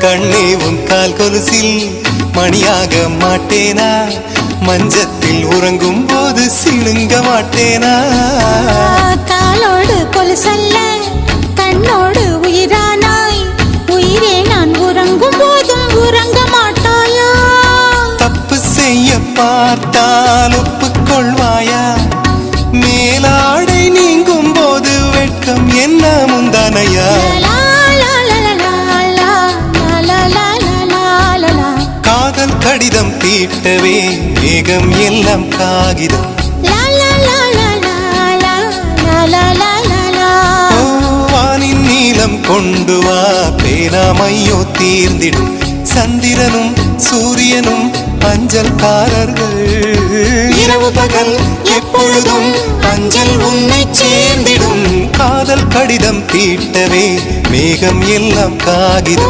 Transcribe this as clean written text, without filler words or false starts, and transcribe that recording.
கண்ணே உன் கால் கொலுசில் மணியாக மாட்டேனா? மஞ்சத்தில் உறங்கும் போது சிணுங்க மாட்டேனா? காலோடு கொலுசல்ல கண்ணோடு உயிரானாய், உயிரே நான் உறங்கும் போதும் உறங்க மாட்டாயா? தப்பு செய்ய பார்த்தால் ஒப்புக்கொள்வாயா? மேலாடை நீங்கும் போது வெட்கம் என்ன முந்தானையா? காதல் கடிதம் தீட்டவே மேகம் எல்லாம் காகிதம். வானின் நீலம் கொண்டு வா, பேராமையோ தீர்ந்திடும். சந்திரனும் சூரியனும் அஞ்சல்காரர்கள். இரவு பகல் எப்பொழுதும் அஞ்சல் உன்னை சேர்ந்திடும். காதல் கடிதம் தீட்டவே மேகம் எல்லாம் காகிதம்.